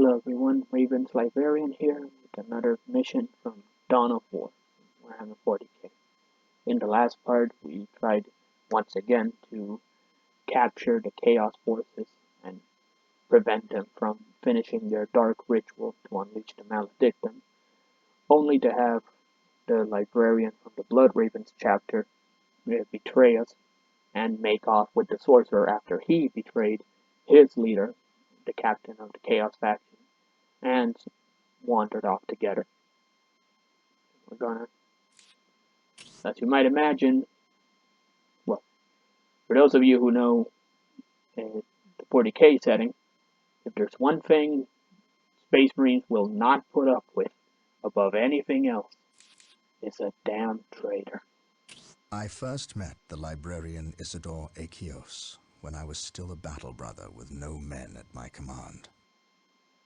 Hello everyone, Ravens Librarian here with another mission from Dawn of War, Warhammer 40k. In the last part, we tried once again to capture the Chaos Forces and prevent them from finishing their dark ritual to unleash the Maledictum, only to have the Librarian from the Blood Ravens chapter betray us and make off with the Sorcerer after he betrayed his leader, the captain of the Chaos faction, and wandered off together. We're gonna, as you might imagine, well, for those of you who know the 40k setting, if there's one thing Space Marines will not put up with above anything else, it's a damn traitor. I first met the librarian Isador when I was still a battle brother with no men at my command.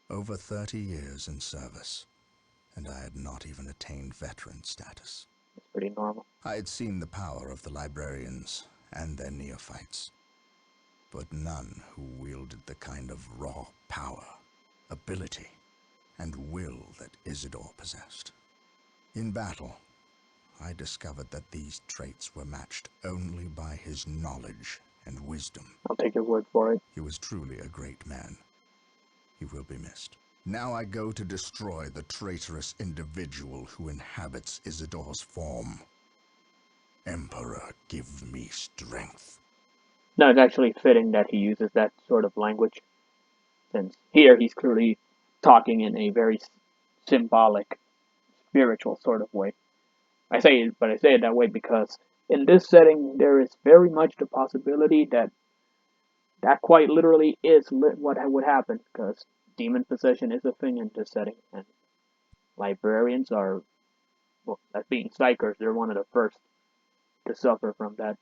Over 30 years in service, and I had not even attained veteran status. It's pretty normal. I had seen the power of the librarians and their neophytes, but none who wielded the kind of raw power, ability, and will that Isador possessed. In battle, I discovered that these traits were matched only by his knowledge and wisdom. I'll take your word for it. He was truly a great man. He will be missed. Now I go to destroy the traitorous individual who inhabits Isador's form. Emperor, give me strength. No, it's actually fitting that he uses that sort of language, since here he's clearly talking in a very symbolic, spiritual sort of way. I say it that way because in this setting there is very much the possibility that quite literally is what would happen, because demon possession is a thing in this setting, and librarians are, well, as being psychers, they're one of the first to suffer from that.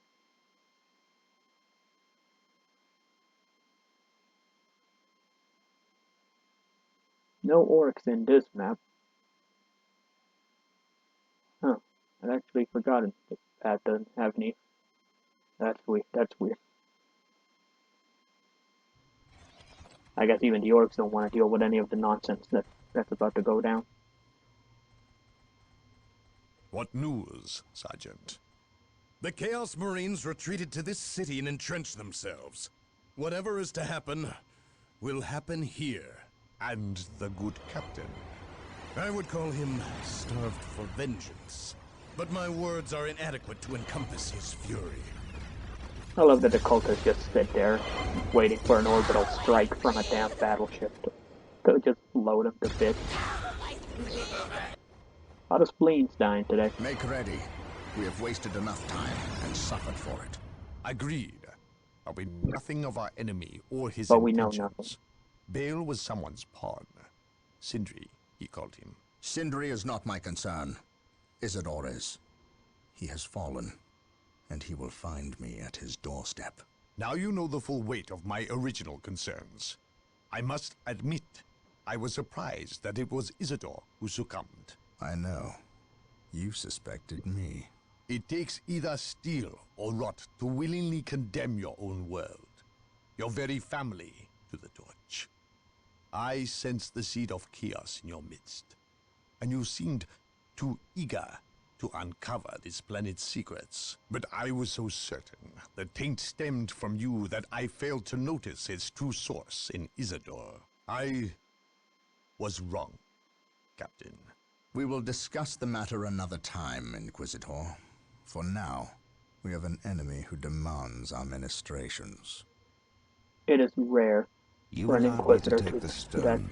No orcs in this map. Huh. I'd actually forgotten that Pat doesn't have any. That's weird. I guess even the orcs don't want to deal with any of the nonsense that's about to go down. What news, Sergeant? The Chaos Marines retreated to this city and entrenched themselves. Whatever is to happen, will happen here. And the good captain. I would call him starved for vengeance. But my words are inadequate to encompass his fury. I love that the cultists just sit there, waiting for an orbital strike from a damn battleship to just load them to bits. A lot of spleens dying today. Make ready. We have wasted enough time and suffered for it. Agreed. But we know nothing of our enemy or his But intentions. we know nothing. Bale was someone's pawn. Sindri, he called him. Sindri is not my concern. Isador is. He has fallen, and he will find me at his doorstep. Now you know the full weight of my original concerns. I must admit, I was surprised that it was Isador who succumbed. I know. You suspected me. It takes either steel or rot to willingly condemn your own world, your very family, to the torch. I sensed the seed of chaos in your midst, and you seemed too eager to uncover this planet's secrets. But I was so certain the taint stemmed from you that I failed to notice its true source in Isador. I was wrong, Captain. We will discuss the matter another time, Inquisitor. For now, we have an enemy who demands our ministrations. It is rare You for an allowed me to Inquisitor take the do that. stone.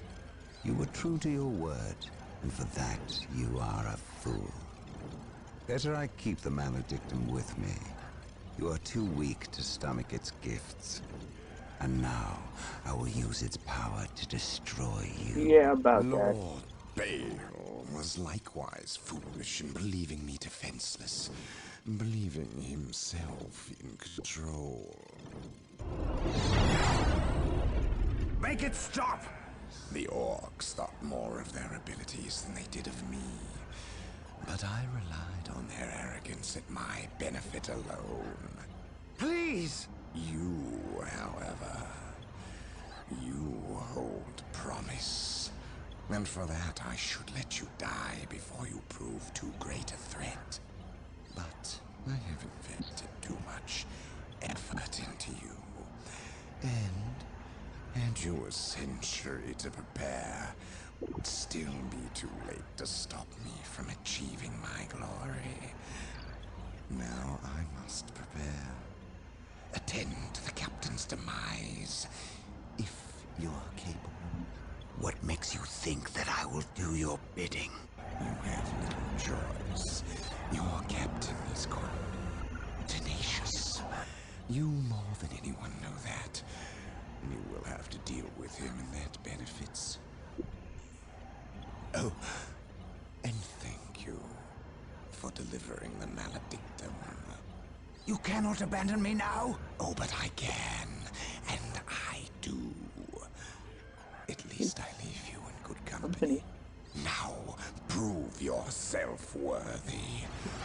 You were true to your word, and for that you are a fool. Better I keep the Maledictum with me. You are too weak to stomach its gifts. And now, I will use its power to destroy you. Yeah, about that. Lord Bale was likewise foolish in believing me defenseless, believing himself in control. Make it stop! The orcs thought more of their abilities than they did of me. But I relied on their arrogance at my benefit alone. Please! You, however, you hold promise. And for that, I should let you die before you prove too great a threat. But I have invested too much effort into you. And you a century to prepare would still be too late to stop me from achieving my glory. Now I must prepare. Attend to the captain's demise, if you're capable. What makes you think that I will do your bidding? You have little choice. Your captain is called Tenacious. You more than anyone know that. You will have to deal with him, and that benefits. Oh, and thank you for delivering the Maledictum. You cannot abandon me now? Oh, but I can, and I do. At least I leave you in good company. Now, prove yourself worthy.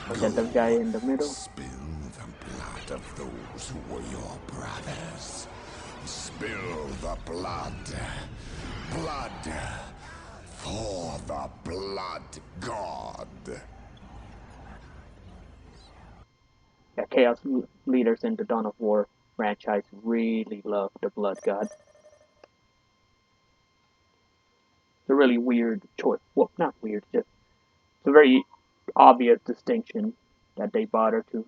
Look at the guy in the middle. Spill the blood of those who were your brothers. Spill the blood. Blood for the Blood God. Yeah, Chaos leaders in the Dawn of War franchise really love the Blood God. It's a really weird choice. Well, not weird, just it's a very obvious distinction that they bother to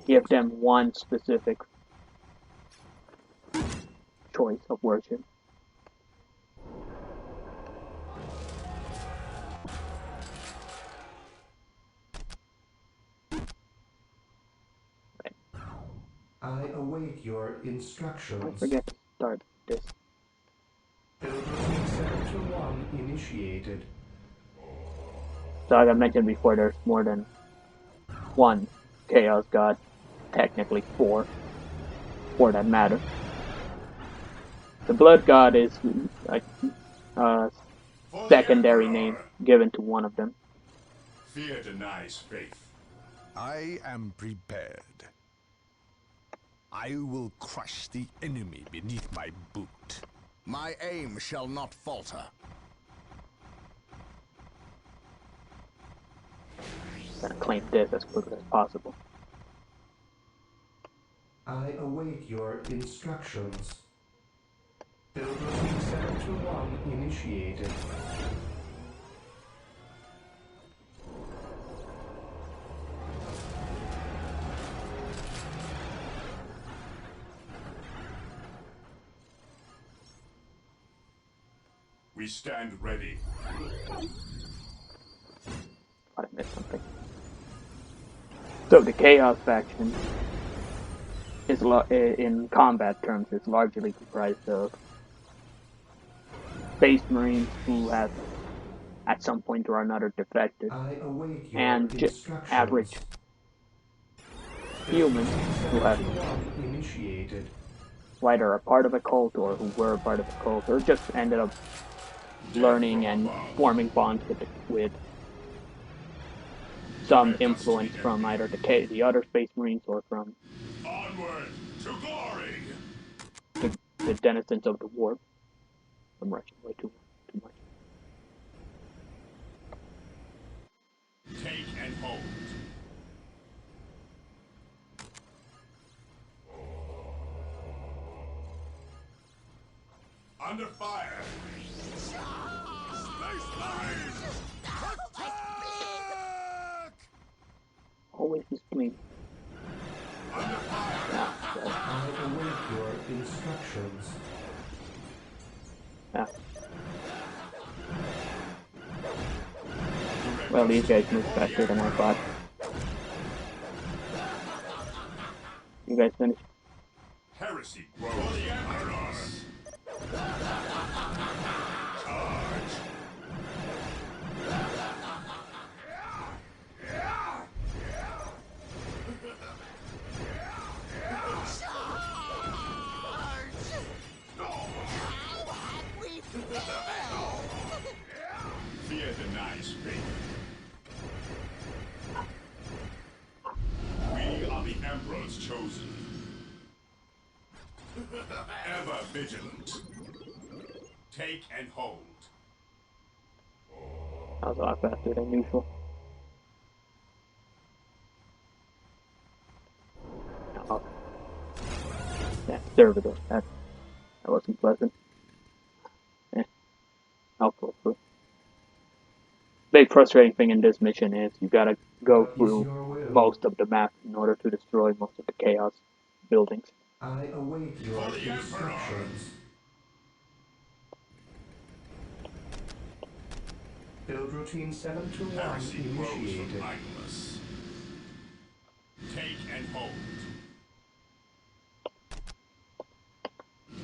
give them one specific choice of worship. I await your I instructions. forget to start this. Pilgrimage Sector 1 initiated. So like I mentioned before, there's more than one Chaos God. Technically four, for that matter. The Blood God is like a secondary name given to one of them. Fear denies faith. I am prepared. I will crush the enemy beneath my boot. My aim shall not falter. Gonna claim this as quickly as possible. I await your instructions. Pilgrimage Sector 1 initiated. We stand ready. I missed something. So the Chaos faction is in combat terms is largely comprised of Space Marines who have at some point or another defected, I await your and instructions. average humans who have Initiated. either a part of a cult or who were a part of a cult or just ended up learning and forming bonds with some influence from either the other Space Marines or from Onward to glory. the denizens of the warp. I'm rushing way too much. Take and hold. Under fire. Space Marines! Attack! Always the spleen. Under fire. I await your instructions. Ah. Well, these guys move faster than I thought. You guys finished? Heresy grows under us. Charge. Fear denies faith. We are the Emperor's chosen. Ever vigilant. Take and hold. That was a lot faster than usual. Oh, that servitor. That wasn't pleasant. I'll pull through. Big frustrating thing in this mission is you gotta go What is through your will? most of the map in order to destroy most of the chaos buildings. I await your instructions. Build routine 721 Heresy grows from initiated. idleness. Take and hold.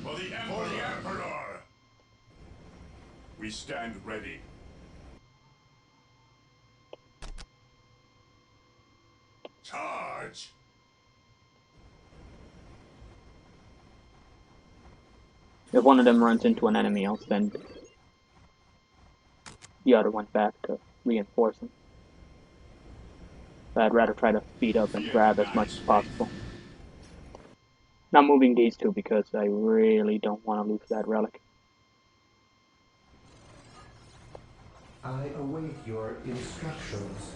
For the Emperor! We stand ready. Charge! If one of them runs into an enemy, I'll send the other one back to reinforce him. But I'd rather try to speed up and grab as much as possible. Not moving these two because I really don't want to lose that relic. I await your instructions.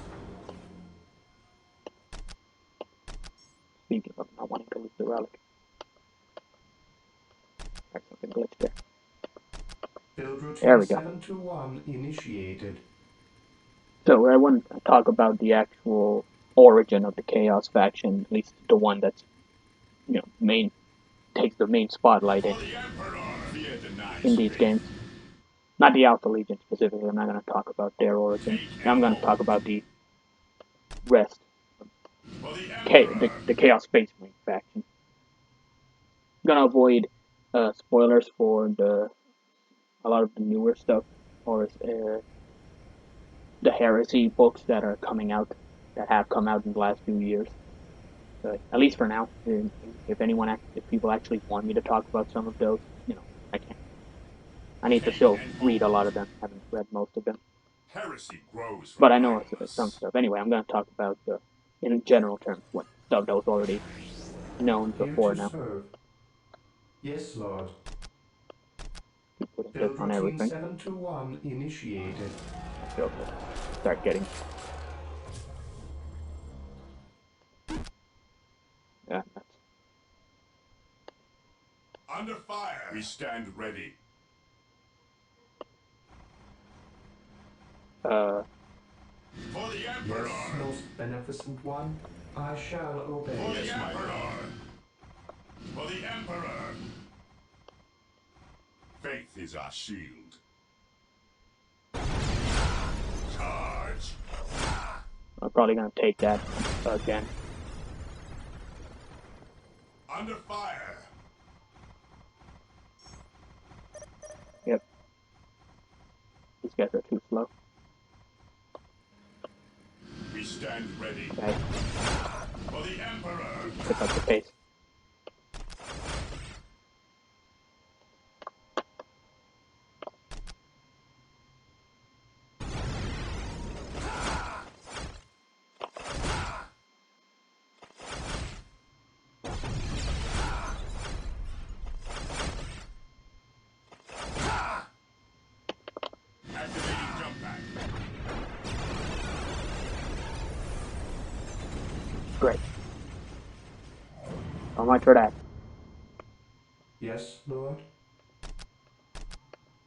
Speaking of not wanting to lose the relic. There's something glitched there. Build routine There we go. 721 initiated. So I want to talk about the actual origin of the Chaos faction, at least the one that's, takes the main spotlight in these games. Not the Alpha Legion specifically. I'm not going to talk about their origin. I'm going to talk about the rest. The Chaos Space Marine faction. I'm going to avoid spoilers for a lot of the newer stuff, or the heresy books that are coming out, that have come out in the last few years. But at least for now, if people actually want me to talk about some of those, I can't. I need to still read a lot of them. I haven't read most of them. Heresy grows from But I know idleness. some stuff. Anyway, I'm going to talk about, in general terms, what stuff that was already known Here before to now. serve. Yes, Lord. Keep putting this Build on routine everything. 721 initiated. So, start getting... Yeah, that's... Under fire! We stand ready. For the Emperor! Yes, most beneficent one. I shall obey. For the Emperor! For the Emperor! Faith is our shield. Charge! I'm probably going to take that again. Under fire! Yep. These guys are too slow. We stand ready. Okay. For the Emperor! Pick up the pace. Activating jump pack. Great. So much for that. Yes, Lord.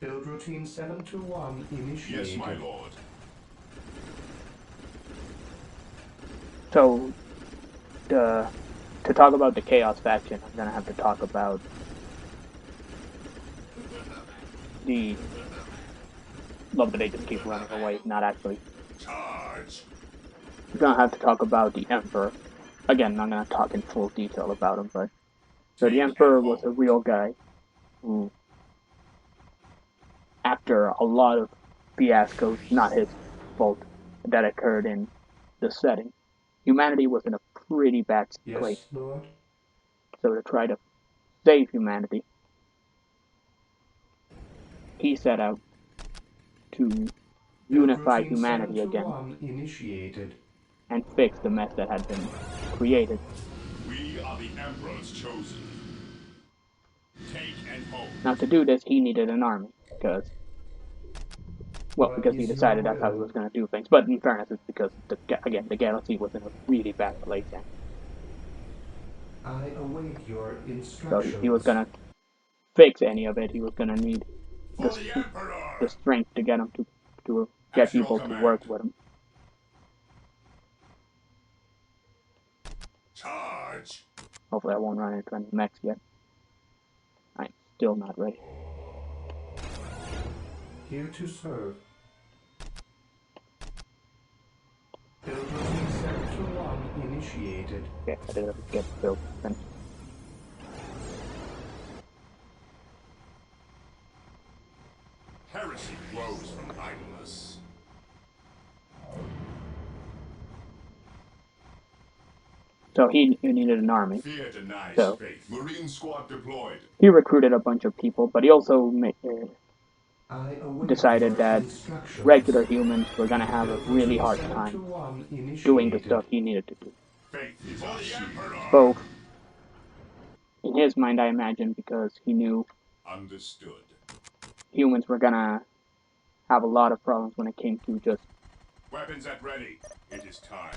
Build routine 721 initiated. Yes, my lord. So, to talk about the Chaos faction, I'm gonna have to talk about the... Love that they just keep running away, not actually. Charge! I'm gonna have to talk about the Emperor. Again, I'm gonna talk in full detail about him, but... So the Emperor was a real guy who, after a lot of fiascos, not his fault, that occurred in the setting, humanity was in a pretty bad place. Yes, Lord. So to try to save humanity, he set out to unify humanity again Initiated. and fix the mess that had been created. We are the Emperor's chosen. Take and hold. Now to do this, he needed an army, because Well, What because he is your decided that's how he will? was going to do things. But in fairness, it's because, again, the galaxy was in a really bad place, and I await your so he was instructions. going to fix any of it. He was going to need For the the Emperor! strength to get him to get At your people to work command. with him. Charge! Hopefully, I won't run into any mechs yet. I'm still not ready. Here to serve. Build routine sector 1 initiated. Okay, I didn't get built. Then Heresy grows from idleness. so he needed an army. Fear denies So faith. Marine squad deployed. he recruited a bunch of people, but he also I await decided your that instructions. regular humans were going to have a Build really routine hard sector time 1 doing the initiated. stuff he needed to do. Faith is for the Emperor! Both in his mind, I imagine, because he knew Understood. humans were going to have a lot of problems when it came to just Weapons at ready. It is time.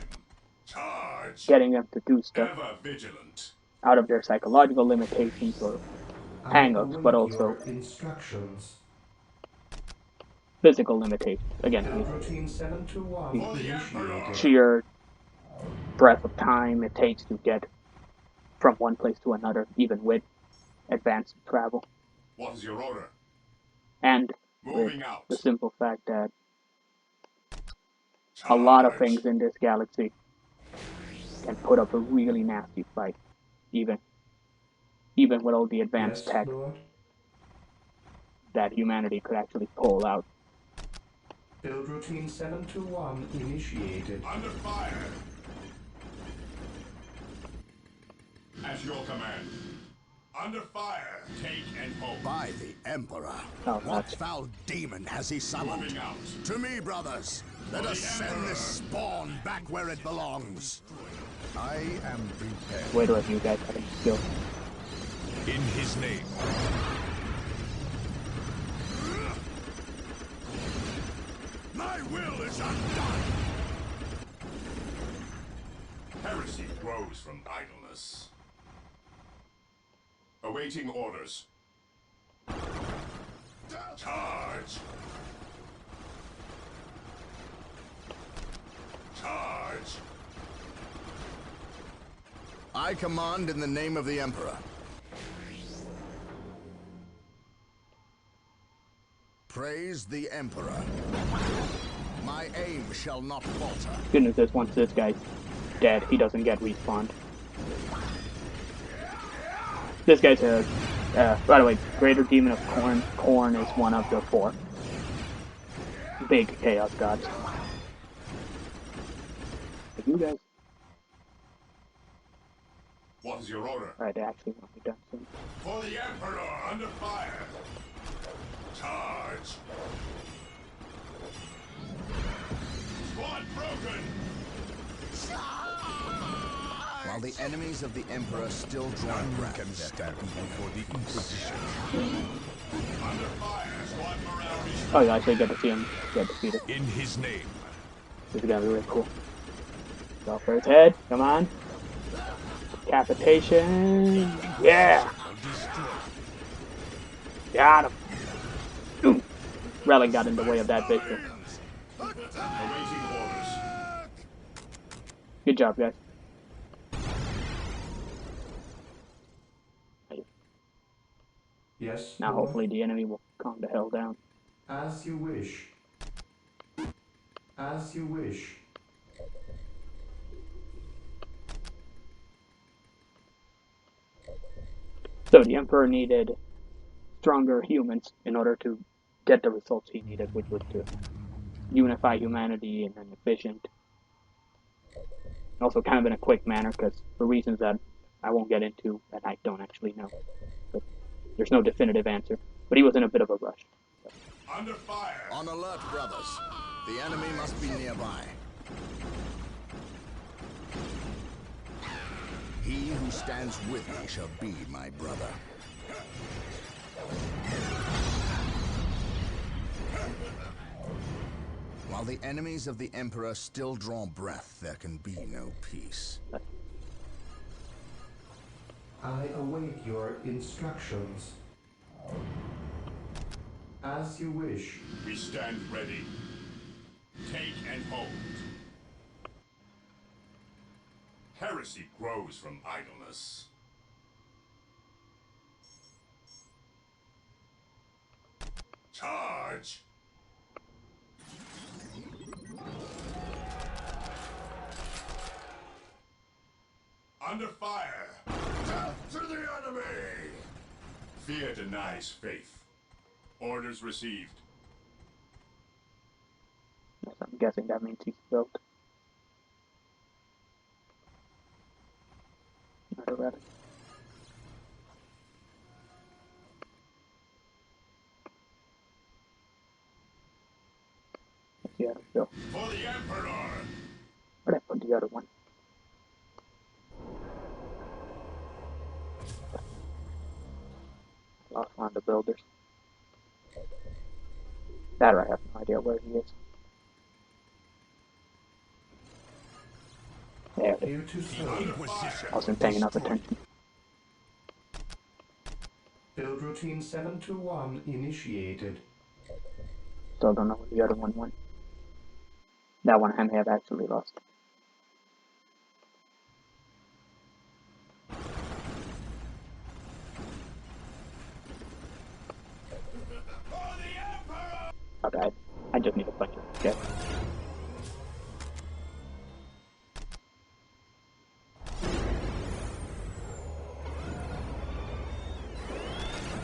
Charge! getting them to do stuff Ever vigilant. out of their psychological limitations or I hang-ups, but await also your instructions. physical limitations. Again, Build routine 721 For the Emperor! initiated. sheer breadth of time it takes to get from one place to another, even with advanced travel, What is your order? and with Moving out. the simple fact that a lot of Charge! things in this galaxy can put up a really nasty fight, even with all the advanced Yes, tech Lord. that humanity could actually pull out. Build routine 721 initiated. Under fire. At your command. Under fire. Take and hold. By the Emperor, Oh, what that's foul demon has he summoned? Moving out. To me, brothers, let us send this spawn back where it belongs. I am prepared. way to let you guys have him killed. In his name. My will is undone. Heresy grows from idleness. Awaiting orders. Charge! Charge! I command in the name of the Emperor. Praise the Emperor. My aim shall not falter. Good news is once this guy's dead, he doesn't get respawned. This guy's by the way, Greater Demon of Corn. Corn is one of the 4 big Chaos Gods. But you guys, What is your order? alright, they actually want me done soon. For the Emperor, under fire! Charge! Squad broken! While the enemies of the Emperor still draw None can stand before the Inquisition. Under fire! Squad morale restored. Oh, you actually get to see him get defeated. In his name. This is gonna be really cool. Go for his head, come on. Decapitation. Yeah! Got him. Ooh. Relic got in the way of that victory. Awaiting orders. Good job, guys. Yes, Now Lord. hopefully the enemy will calm the hell down. As you wish. As you wish. So the Emperor needed stronger humans in order to get the results he needed, which was to unify humanity in an efficient, also kind of in a quick manner, because for reasons that I won't get into and I don't actually know. But there's no definitive answer. But he was in a bit of a rush. Under fire! On alert, brothers. The enemy must be nearby. He who stands with me shall be my brother. While the enemies of the Emperor still draw breath, there can be no peace. I await your instructions. As you wish. We stand ready. Take and hold. Heresy grows from idleness. Charge! Under fire! Death to the enemy! Fear denies faith. Orders received. Yes, I'm guessing that means he's built. Not a relic. What's the other bill? For the Emperor! Where'd I put the other one? Lost one of the builders. That I have no idea where he is. There it is. Here to serve. I wasn't paying enough attention. Build routine 721 initiated. Still don't know where the other one went. That one I may have actually lost. Okay, I just need a bunch of shit.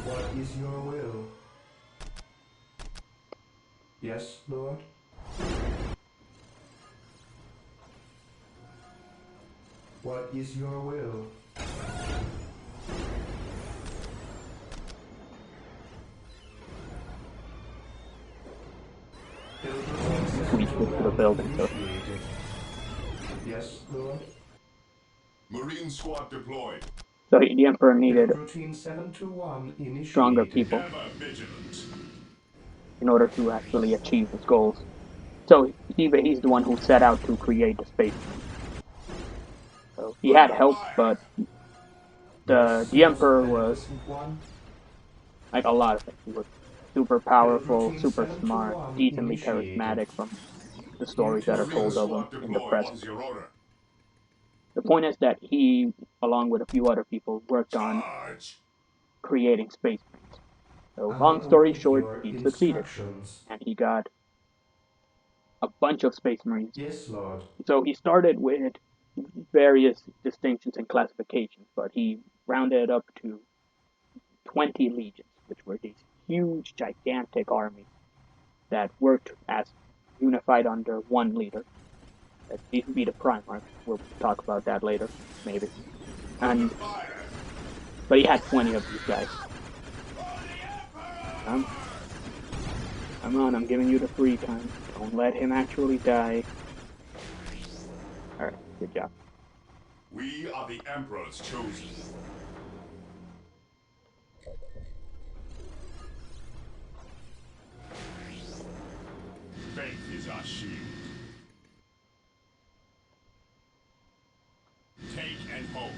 What is your will? Yes, Lord? What is your will? We switch to the building, so Yes, Lord? Marine squad deployed. so the Emperor needed Build routine 721 initiated. stronger people Ever vigilant. in order to actually achieve his goals. So he's the one who set out to create the space. So he had help, but the Emperor was like a lot of things. He was super powerful, super smart, decently charismatic from the stories that are told of him in the press. What is your order? The point is that he, along with a few other people, worked on Charge! creating space marines. So long story short, he succeeded, and he got a bunch of space marines. Yes, Lord. So he started with various distinctions and classifications, but he rounded it up to 20 legions, which were these huge, gigantic armies that worked as unified under one leader. These would be the Primarchs. We'll talk about that later, maybe. And but he had 20 of these guys. Come on, I'm giving you the free time. Don't let him actually die. Alright, good job. We are the Emperor's chosen. Faith is our shield. Take and hold.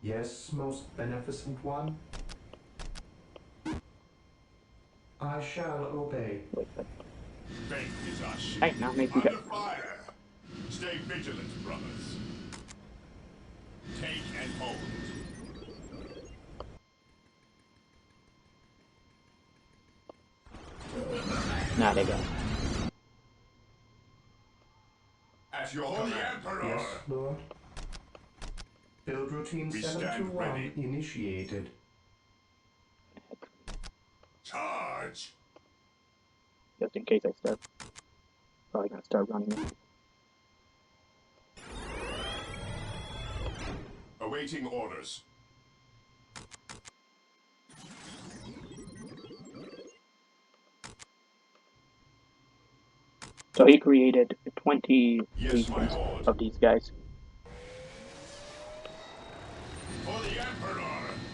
Yes, most beneficent one. I shall obey. Wait, but Faith is our shield. hey, now make you Under go. fire. Stay vigilant, brothers. Take and hold. Now they go. At your command. Emperor. Yes, Lord. Build routine We stand 721 ready. initiated. Charge. Just in case I start. Probably gonna start running in. Awaiting orders. So he created 20 Yes, my legions lord. of these guys. For the Emperor.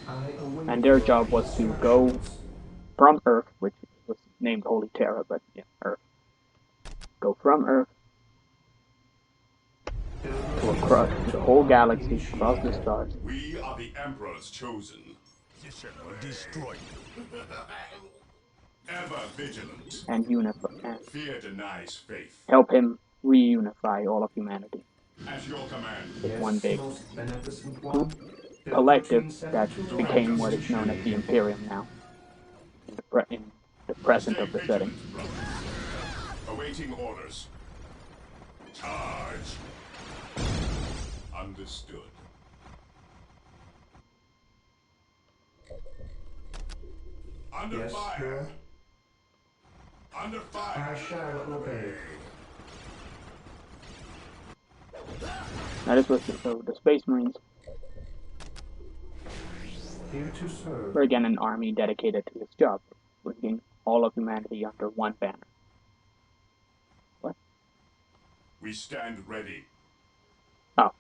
I await And their your job was to go instructions. from Earth, which was named Holy Terra, but yeah, Earth. Go from Earth to across the whole galaxy, across the stars. We are the Emperor's chosen. Destroy. Ever vigilant. And unify, and Fear denies faith. help him reunify all of humanity. At your command. It's one big most beneficent group, one. Build collective routine that 721 became what is known as the initiated. Imperium now, in the present Stay of the setting. vigilant, brothers. Awaiting orders. Charge. Understood. Under Yes, fire. Lord. Under fire. I shall obey. Now this was the Space Marines Here to serve. were again an army dedicated to this job, bringing all of humanity under one banner. What? We stand ready. Oh.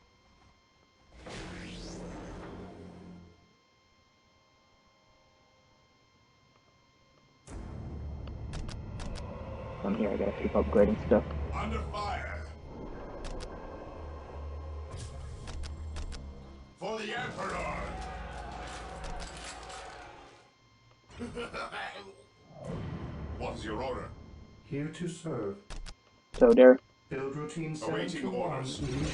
From here I gotta keep upgrading stuff. Under fire. For the Emperor. What's your order? Here to serve. So there, Build routine Awaiting 721 orders. initiated.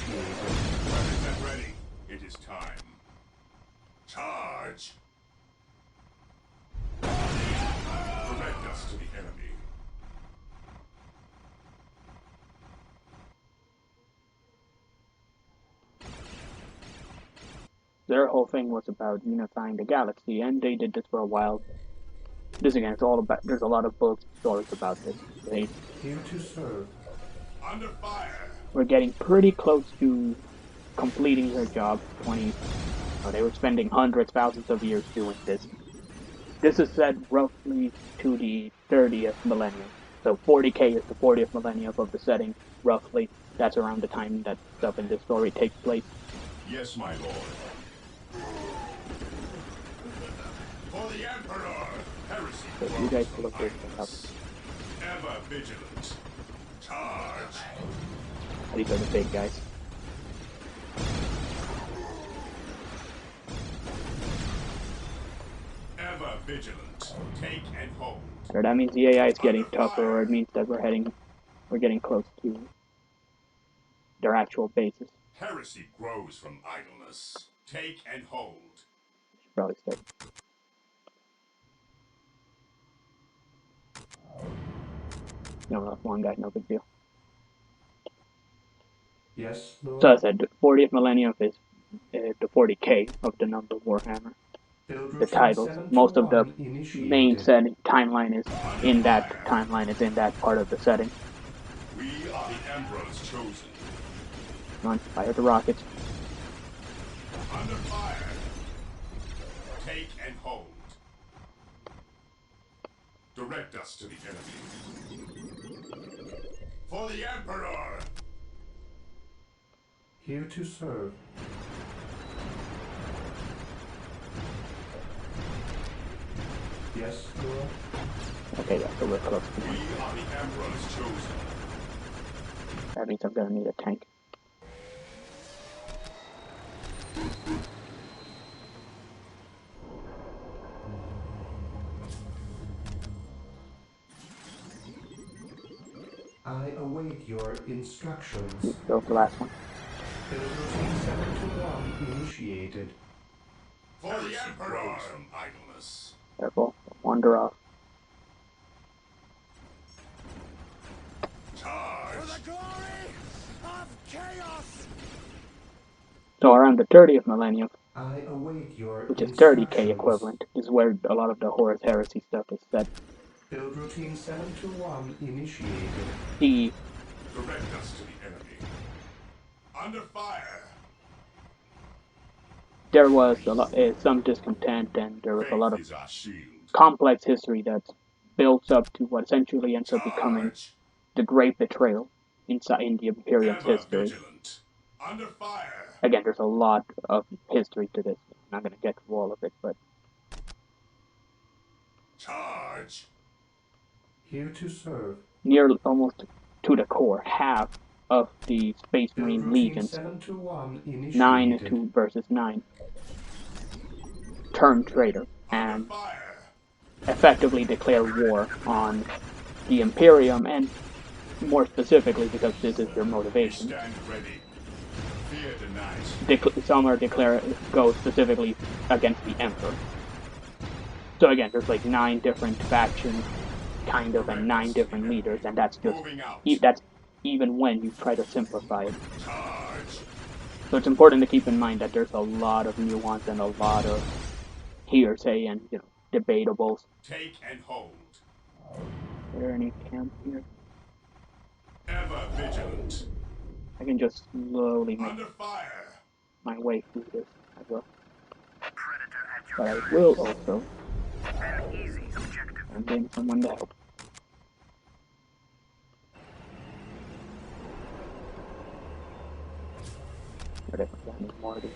Weapons at ready. It is time. Charge. Direct us to the enemy. their whole thing was about unifying the galaxy, and they did this for a while. This again, it's all about. There's a lot of books, stories about this. They Here to serve. Under fire. were getting pretty close to completing their job. They were spending hundreds, thousands of years doing this. This is set roughly to the 30th millennium. So 40k is the 40th millennium of the setting, roughly. That's around the time that stuff in this story takes place. Yes, my lord. For the Emperor. Heresy. So you guys can look this up. Ever vigilant. Charge. These are the big guys. Ever vigilant. Take and hold. So that means the AI is getting tougher, or it means that we're getting close to their actual bases. Heresy grows from idleness. Take and hold. Should probably start. No, one guy, no big deal. Yes, Lord. So I said the 40th millennium is the 40k of the number Warhammer. Build The routine titles, most of the 721 main initiated. setting timeline is in that part of the setting. We are the Emperor's chosen. Come on, fire the rockets. Under fire. Take and hold. Direct us to the enemy. For the Emperor. Here to serve. Yes, Lord. Okay, yeah, so we're close. We are the Emperor's chosen. That means I'm gonna need a tank. I await your instructions. Go for the last one. Build routine 721 initiated. For the Emperor. From idleness. Careful, don't wander off. Charge. glory of chaos! So around the 30th millennium, I await your which is instructions. 30k equivalent, is where a lot of the Horus Heresy stuff is set. Build routine 721 initiated. The Direct us to the enemy. Under fire. there was some discontent, and there was a lot Faith of is our shield. complex history that builds up to what essentially ends up becoming Charge. the Great Betrayal in the Imperium's Ever history. vigilant. Under fire. Again, there's a lot of history to this. I'm not going to get through all of it, but Charge. Here to serve. nearly almost to the core, half of the Space Build Marine routine legions, 721 9 initiated. to versus 9, turn traitor Under and fire. effectively declare war on the Imperium, and more specifically, because this is their We motivation, stand ready. Fear denies. some are go specifically against the Emperor. So again, there's like 9 different factions, kind of, and 9 different leaders, and that's just Moving out. that's even when you try to simplify it. Charge. So it's important to keep in mind that there's a lot of nuance and a lot of hearsay and debatables. Take and hold. Are there any camps here? Ever vigilant. I can just slowly make Under fire. my way through this as well. But I will also send in someone to help. But if I need more of these.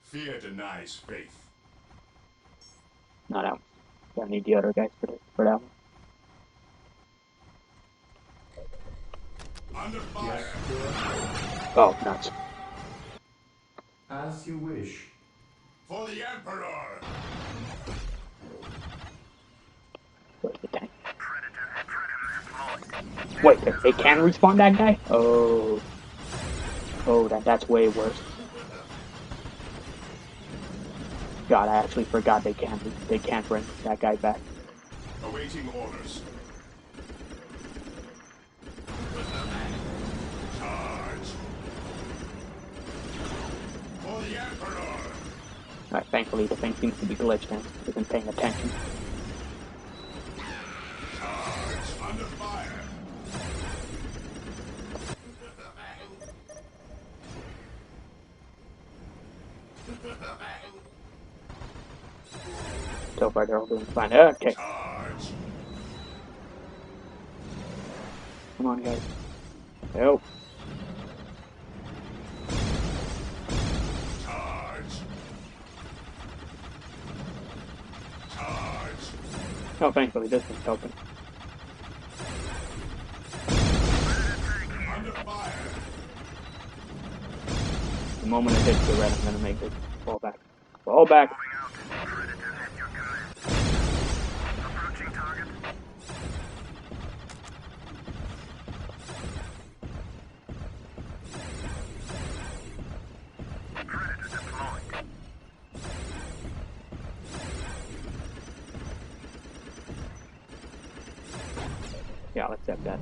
Fear denies faith. Not out. I need the other guys for that one. Under fire. Yes, Lord. Oh, nuts. As you wish. For the Emperor. Where's the tank? Wait, they can respawn that guy? Oh. Oh, that's way worse. God, I actually forgot they can't bring that guy back. Awaiting orders. Charge. For the Emperor. Alright, thankfully the thing seems to be glitched and isn't paying attention. Charge. Under fire. So far they're all doing fine. Okay. Charge. Come on, guys. Help. Charge. Charge. Oh, thankfully this one's helping. Under fire. The moment it hits the red, I'm gonna make it fall back. Fall back. Yeah, I'll accept that.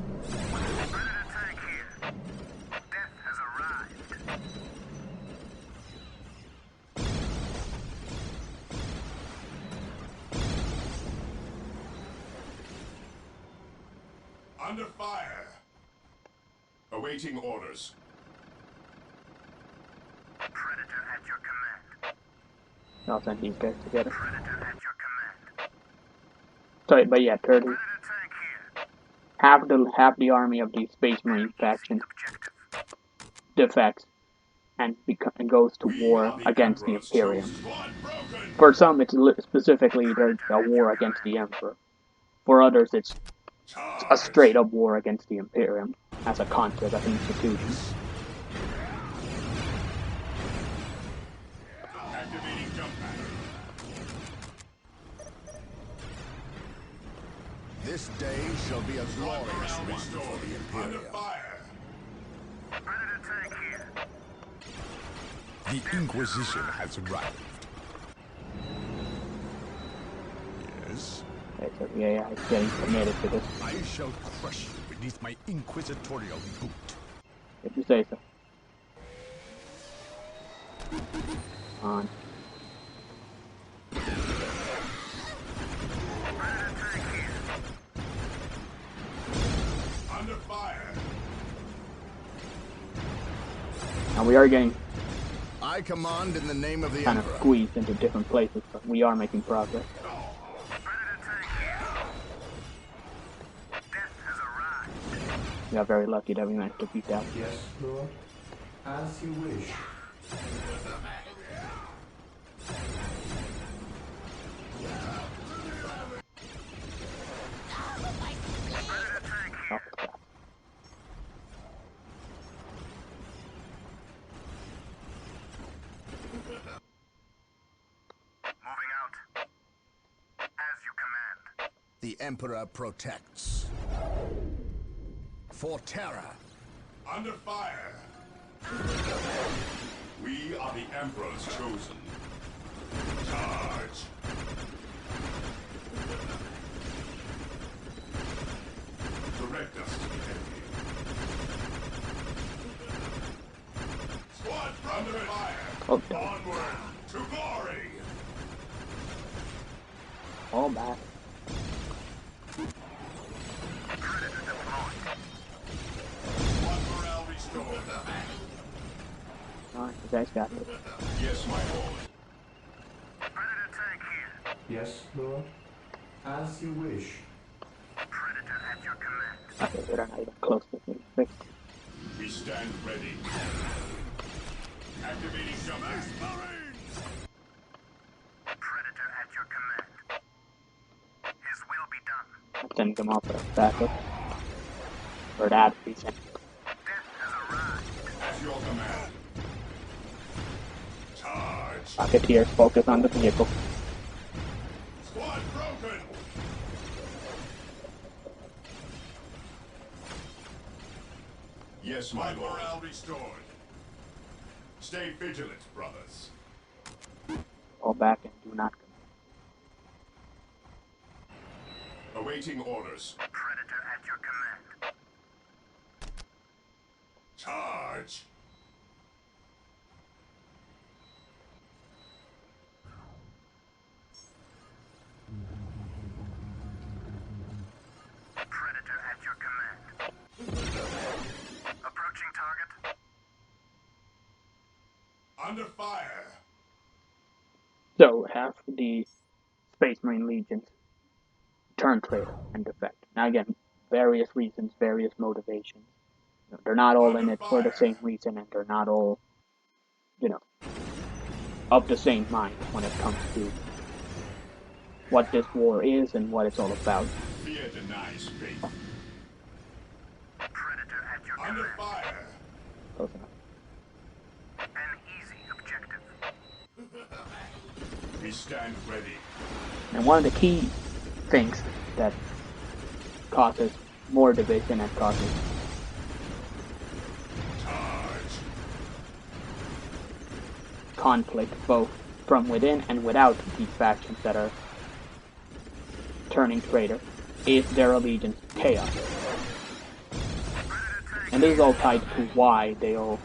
Under fire. Awaiting orders. I'll send these guys together. Sorry, but yeah, 30. Half the army of the Space Marine faction defects and goes to war against the Imperium. For some, it's specifically a war against the Emperor. For others, it's a straight-up war against the Imperium as a concept, as an institution. Activating jump pattern. This day shall be a glorious one for the Under Imperium. fire. The Inquisition has arrived. Yes? Okay, so yeah, it's getting committed to this. I shall crush you beneath my inquisitorial boot. If you say so. On. Under fire. Now we are getting I command in the name of the kind of Emperor. squeezed into different places, but we are making progress. We are very lucky that we managed to beat that. Yes, Lord. As you wish. the Emperor protects. For terror. Under fire! We are the Emperor's chosen. Charge! Direct us to the enemy. Squad under fire! Okay. Onward to glory! All back. Squad morale restored. Alright, you guys got it. Yes, my lord. Predator tank here. Yes, Lord? As you wish. Predator at your command. Okay, they're not even close to being fixed. We stand ready. Activating jumpers. Predator at your command. His will be done. I'm sending them off for backup. For that reason. Death has arrived. At your command. Charge. Rocketeers focus on the vehicle. Squad broken. Yes, my lord. Morale restored. Stay vigilant, brothers. Fall back and do not come. Awaiting orders. Predator at your command. Charge. Predator at your command. Approaching target. Under fire. So, half the Space Marine Legions turn traitor and defect. Now again, various reasons, various motivations. You know, they're not all in it for the same reason, and they're not all, you know, of the same mind when it comes to what this war is and what it's all about. Fear denies faith. Predator at your Under command. fire. Close enough. An easy objective. We stand ready. And one of the key things that causes more division and causes Charge. conflict both from within and without these factions that are turning traitor is their allegiance to chaos. And this is all tied to why they all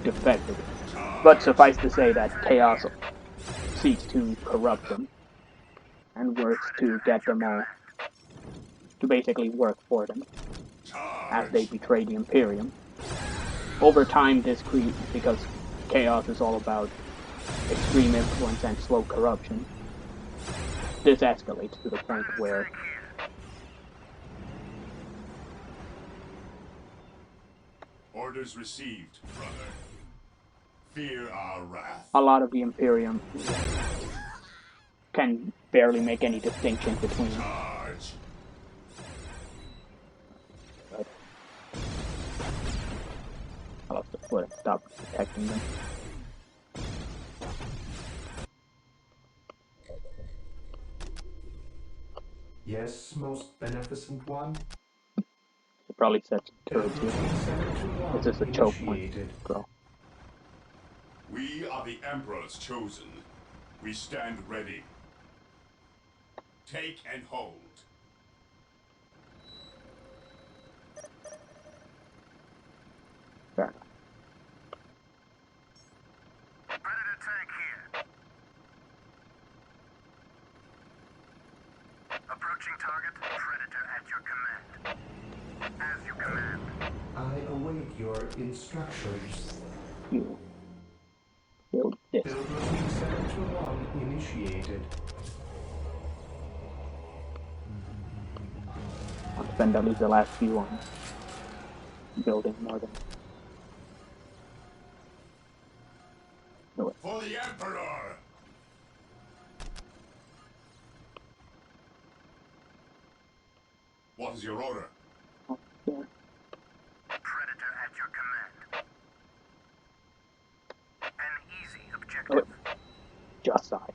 defected. But suffice to say that chaos seeks to corrupt them and works to get them all to basically work for them as they betray the Imperium. Over time, this creeps because chaos is all about extreme influence and slow corruption. This escalates to the point where Orders received, brother. Fear our wrath. a lot of the Imperium can barely make any distinction between Charge. but I'll have to put a stop protecting them. Yes, most beneficent one. Should probably set some turrets here. 721 This is a choke point. initiated. Bro. We are the Emperor's chosen. We stand ready. Take and hold. Fair enough. Predator tank here. Approaching target. Predator at your command. As you command. I await your instructions. You build this. Build routine 721 initiated. I'll spend at least the last few on building more than do it. For the Emperor! What is your order? Oh, yeah. Predator at your command. An easy Oh, objective. wait. Just side.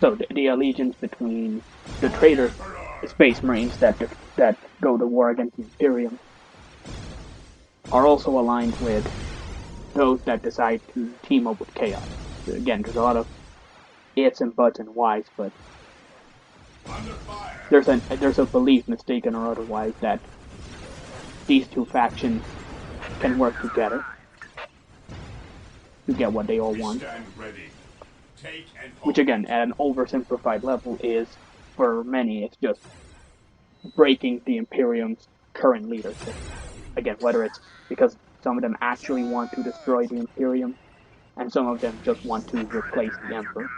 So the allegiance between the traitors, the Space Marines that go to war against the Imperium, are also aligned with those that decide to team up with Chaos. Again, there's a lot of ifs and buts and whys, but there's a belief, mistaken or otherwise, that these two factions can work together to get what they all want. Which again, at an oversimplified level, is, for many, it's just breaking the Imperium's current leadership. Again, whether it's because some of them actually want to destroy the Imperium, and some of them just want to replace the Emperor,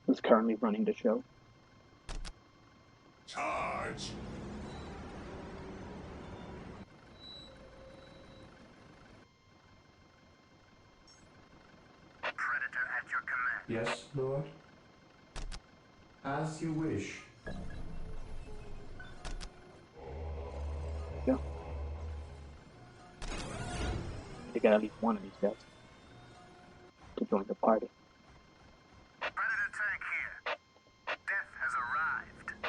who's currently running the show. Charge! Predator at your command. Yes, Lord? As you wish. Yeah. They got at least one of these guys to join the party. Predator tank here. Death has arrived.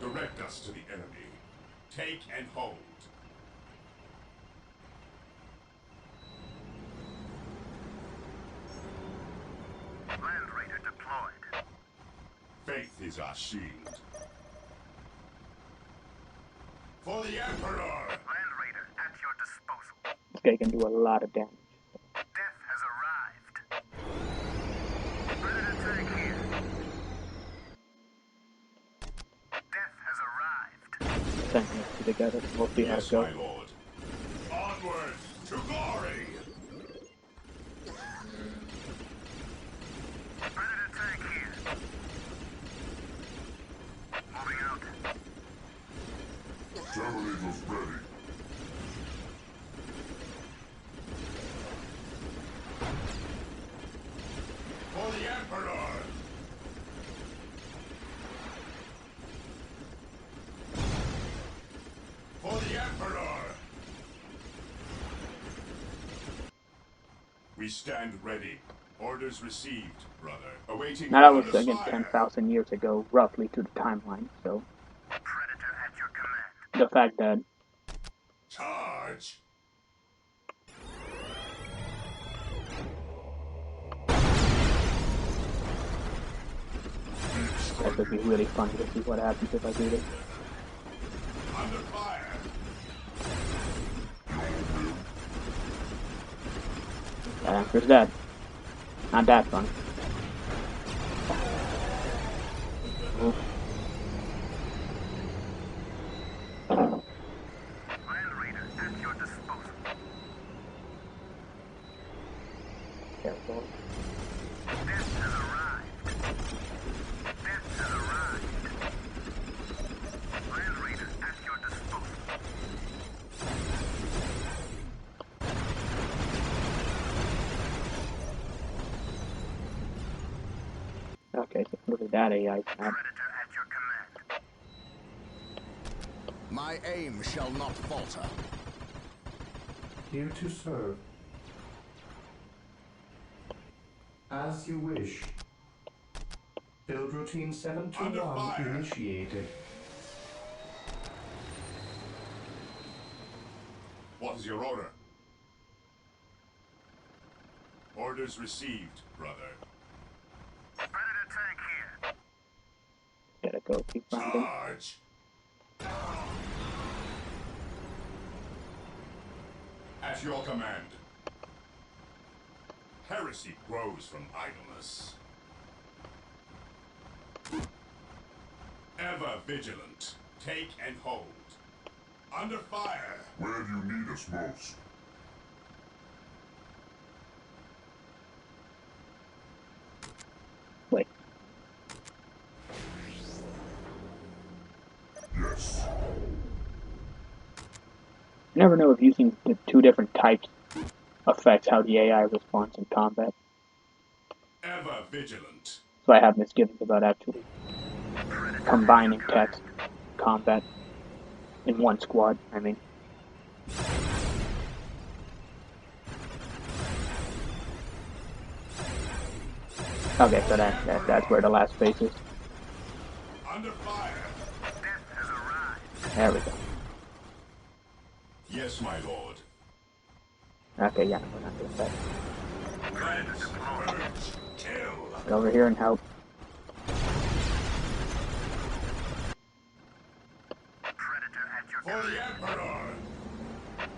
Direct us to the enemy. Take and hold. Land Raider deployed. Faith is our shield. For the Emperor! Land Raider at your disposal. This guy can do a lot of damage. Death has arrived. Predator tank here. Death has arrived. Sending it together. We'll see how it Yes, goes. my lord. Onward to glory! Predator tank here. Moving out. Terminators ready. For the Emperor! For the Emperor! We stand ready. Orders received, brother. Awaiting Now that was, orders again, fire. 10,000 years ago, roughly, to the timeline, so Predator at your command. the fact that Charge! that would be really funny to see what happens if I do this. Under fire! That answers that. Not that fun. Land Raider at your disposal. Careful. Death has arrived. Death has arrived. Land Raider at your disposal. Okay, so look at that AI snap. Predator at your command. My aim shall not falter. Here to serve. As you wish. Build routine 721 initiated. What is your order? Orders received, brother. Predator tank here. Gotta go keep finding. Charge! At your command. Heresy grows from idleness. Ever vigilant. Take and hold. Under fire. Where do you need us most? Wait. Yes. You never know if using the two different types affects how the AI responds in combat. Ever vigilant. So I have misgivings about actually combining text. combat in one squad. I mean. Okay, so that's where the last phase is. Under fire. Death has arrived. There we go. Yes, my lord. Okay, yeah, we're not doing that. Purge. Kill. Get over here and help. Predator at your For command. the Emperor.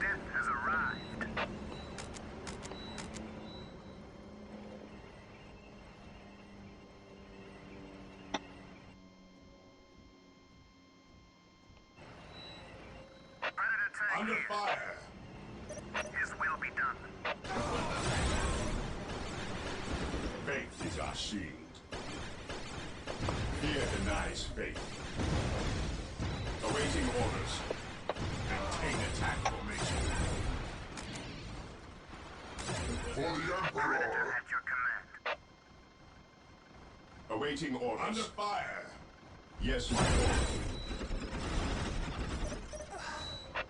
Death has arrived. Predator tank Under here. fire. His will be done. Faith is our shield. Fear denies faith. Awaiting orders. Maintain attack formation. For the Predator Emperor. at your command. Awaiting orders. Under fire. Yes, my lord.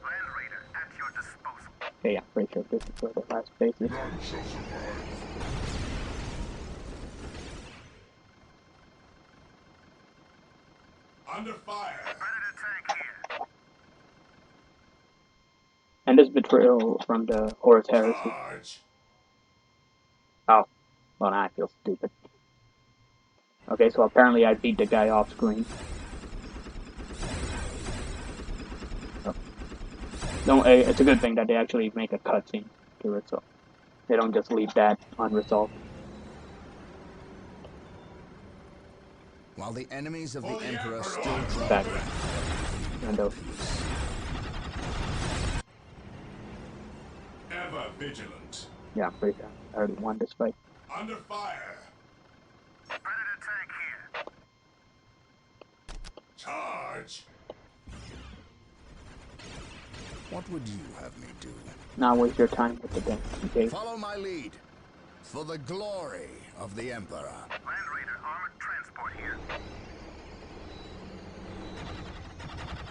Land Raider at your disposal. Okay, yeah, pretty sure this is where the last phase is. None shall survive. Under fire. Predator tank here. And this betrayal from the Horus Heresy. Charge. Oh, well, now I feel stupid. Okay, so apparently I beat the guy off screen. Oh. No, it's a good thing that they actually make a cutscene to it, so they don't just leave that unresolved. While the enemies of For the the Emperor Emperor. still draw Back. breath, And Ever vigilant. yeah, I'm pretty sure I already won this fight. Under fire. Predator tank here. Charge. what would you have me do? Not waste your time with the damn TK. Follow my lead, for the glory of the Emperor. Land Raider armored transport here.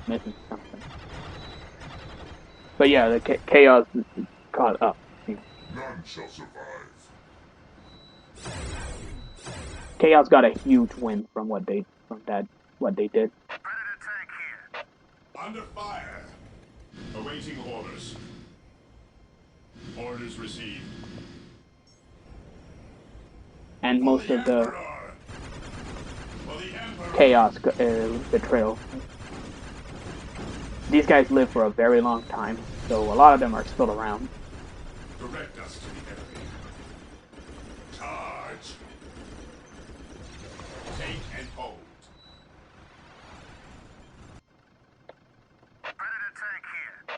Missing something. But yeah, the chaos caught up. None shall survive. Chaos got a huge win from what they did. Predator tank here. Under fire. Awaiting orders. Orders received. And most of the Emperor. For the Emperor. chaos betrayal. These guys live for a very long time, so a lot of them are still around. Direct us to the enemy. Charge. Take and hold. Predator tank here.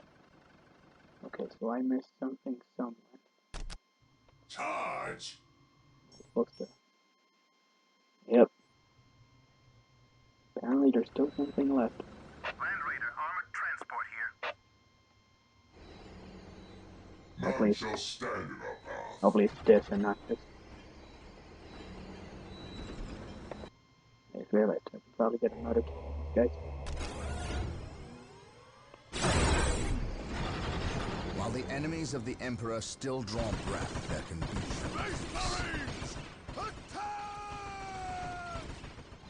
Okay, so I missed something somewhere. Charge. Supposed to. Yep. Apparently there's still something left. Land Raider armored transport here. Hopefully, shall stand in our path. hopefully it's this and not this. I just realized I can probably get another kill on these guys. While the enemies of the Emperor still draw breath, there can be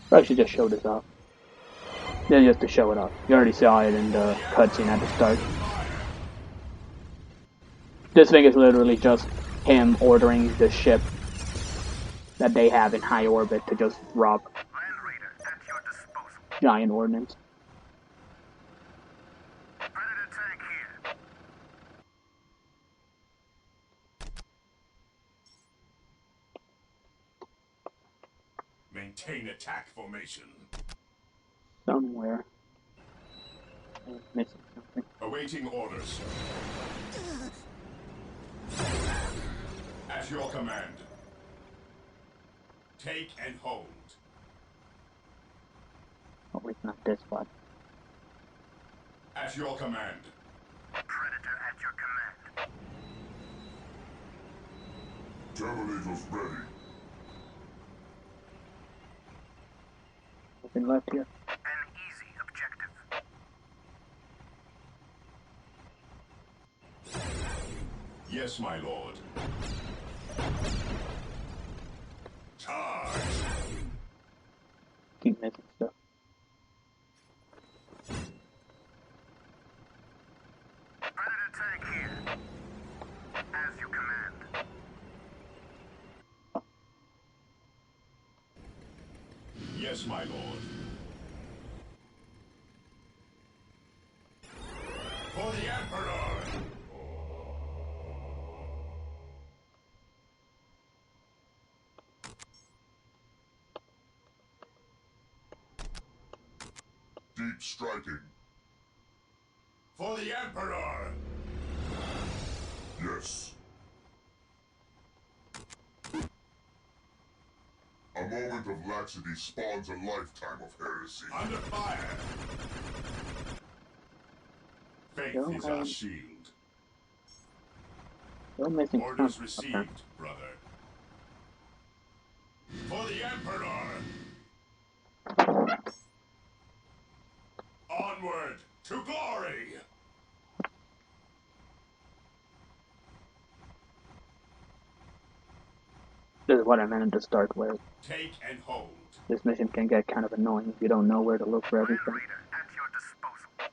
Probably should just show this off. Yeah, just to show it off. You already saw it in the cutscene at the start. This thing is literally just him ordering the ship that they have in high orbit to just rob Land Raider at your disposal. giant ordnance. Predator tank here. Maintain attack formation. Somewhere. I'm missing something. Awaiting orders. At your command. Take and hold. Oh, it's not this one. At your command. Predator at your command. Terminators ready. Nothing left here. An easy objective. Yes, my lord. Charge! Keep missing stuff. Predator tank here. As you command. Yes, my lord. For the Emperor! Deep striking. For the Emperor! Yes. A moment of laxity spawns a lifetime of heresy. Under fire! Faith Go is our ahead. shield. Still missing Orders some. received, brother. For the Emperor! Onward to glory! This is what I meant to start with. Take and hold. This mission can get kind of annoying if you don't know where to look for Land everything. Raider at your disposal.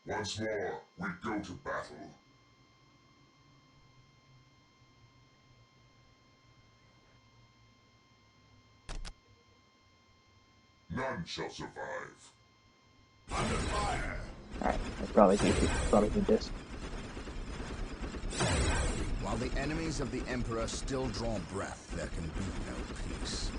Once more, we go to battle. None shall survive. Under fire! Alright, I'll probably do this. While the enemies of the Emperor still draw breath, there can be no peace.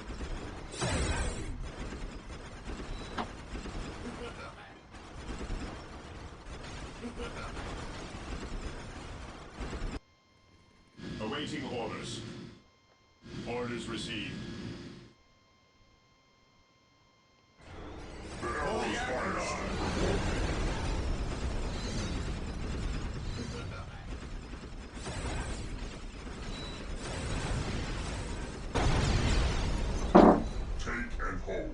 Awaiting orders. Orders received. The Emperor's finest. Take and hold.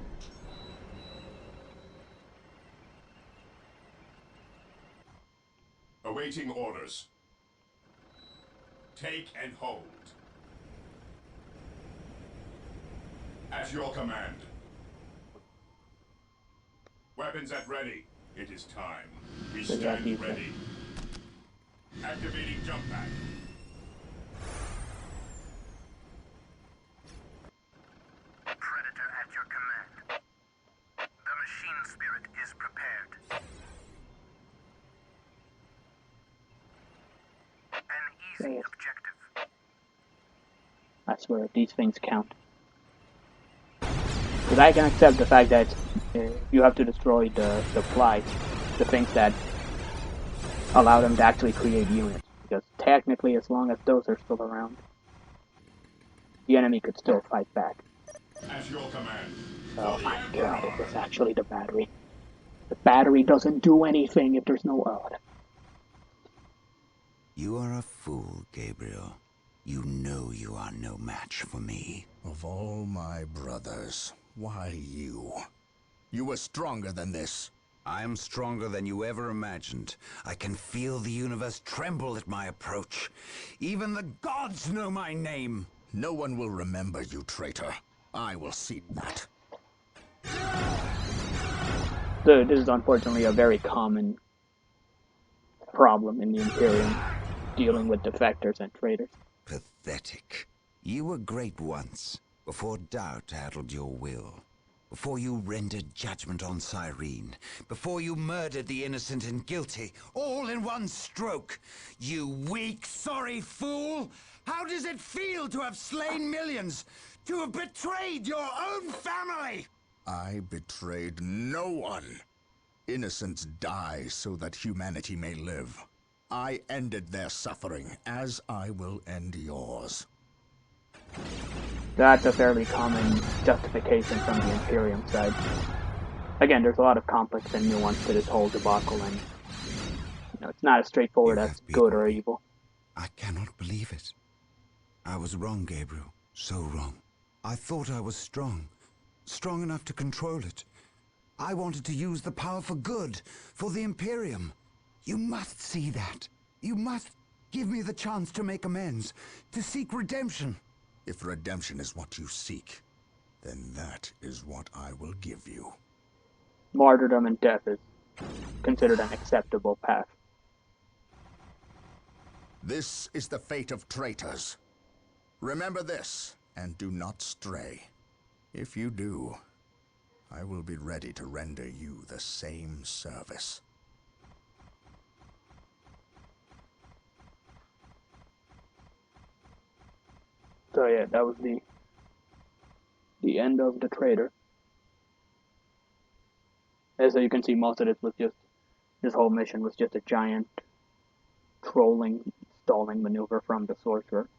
Awaiting orders. Take and hold. At your command. Weapons at ready. It is time. We stand ready. Activating jump pack. Predator at your command. The machine spirit is prepared. An easy Yes. objective. I swear, these things count. Because I can accept the fact that you have to destroy the flies, the things that allow them to actually create units. Because technically, as long as those are still around, the enemy could still fight back. At your command. Oh For the my god, it Emperor. was actually the battery. The battery doesn't do anything if there's no... Oh, You are a fool, Gabriel. You know you are no match for me. Of all my brothers, why you? You were stronger than this. I am stronger than you ever imagined. I can feel the universe tremble at my approach. Even the gods know my name. No one will remember you, traitor. I will see that. So this is unfortunately a very common problem in the Imperium, dealing with defectors and traitors. Pathetic. You were great once, before doubt addled your will. Before you rendered judgment on Cyrene. Before you murdered the innocent and guilty, all in one stroke. You weak, sorry fool! How does it feel to have slain millions? To have betrayed your own family? I betrayed no one. Innocents die so that humanity may live. I ended their suffering, as I will end yours. That's a fairly common justification from the Imperium side. Again, there's a lot of complex and nuance to this whole debacle, and it's not as straightforward You as have good or beaten me. evil. I cannot believe it. I was wrong, Gabriel. So wrong. I thought I was strong. Strong enough to control it. I wanted to use the power for good, for the Imperium. You must see that. You must give me the chance to make amends, to seek redemption. If redemption is what you seek, then that is what I will give you. Martyrdom and death is considered an acceptable path. This is the fate of traitors. Remember this, and do not stray. If you do, I will be ready to render you the same service. So yeah, that was the end of the traitor. As you can see, most of this whole mission was just a giant trolling, stalling maneuver from the sorcerer.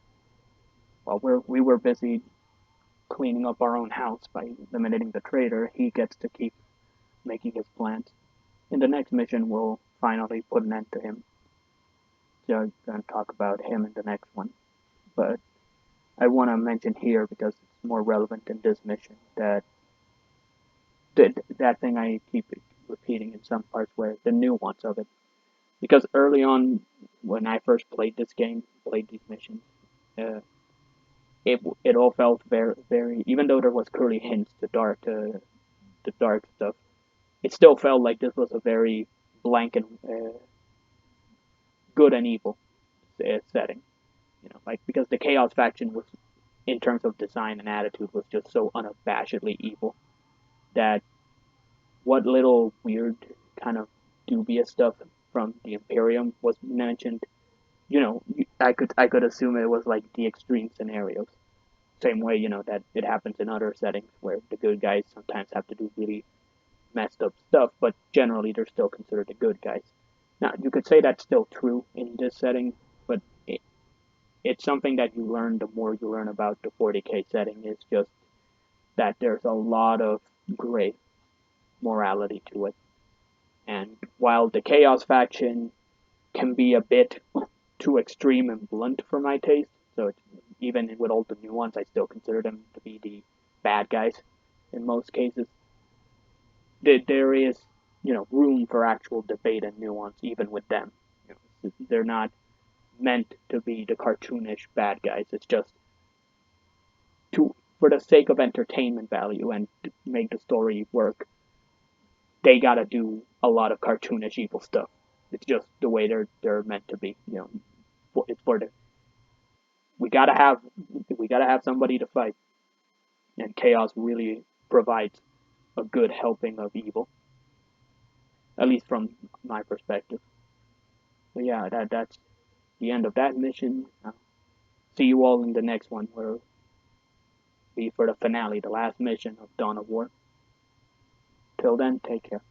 While we were busy cleaning up our own house by eliminating the traitor, he gets to keep making his plans. In the next mission, we'll finally put an end to him. So I'm going to talk about him in the next one. But I want to mention here, because it's more relevant in this mission, that thing I keep repeating in some parts, where the nuance of it. Because early on, when I first played this game, played these missions, it all felt very, even though there was clearly hints to the dark stuff, it still felt like this was a very blank and good and evil setting. Like, because the Chaos faction was, in terms of design and attitude, was just so unabashedly evil that what little weird kind of dubious stuff from the Imperium was mentioned, I could assume it was like the extreme scenarios. Same way, that it happens in other settings where the good guys sometimes have to do really messed up stuff, but generally they're still considered the good guys. Now, you could say that's still true in this setting, but it's something that you learn the more you learn about the 40k setting, is just that there's a lot of gray morality to it. And while the Chaos faction can be a bit too extreme and blunt for my taste, so even with all the nuance, I still consider them to be the bad guys in most cases. There is, room for actual debate and nuance even with them. They're not meant to be the cartoonish bad guys. It's just for the sake of entertainment value and to make the story work. They gotta do a lot of cartoonish evil stuff. It's just the way they're meant to be. It's for the we gotta have somebody to fight, and Chaos really provides a good helping of evil, at least from my perspective. So yeah, that's the end of that mission. See you all in the next one, where be for the finale, the last mission of Dawn of War. Till then, take care.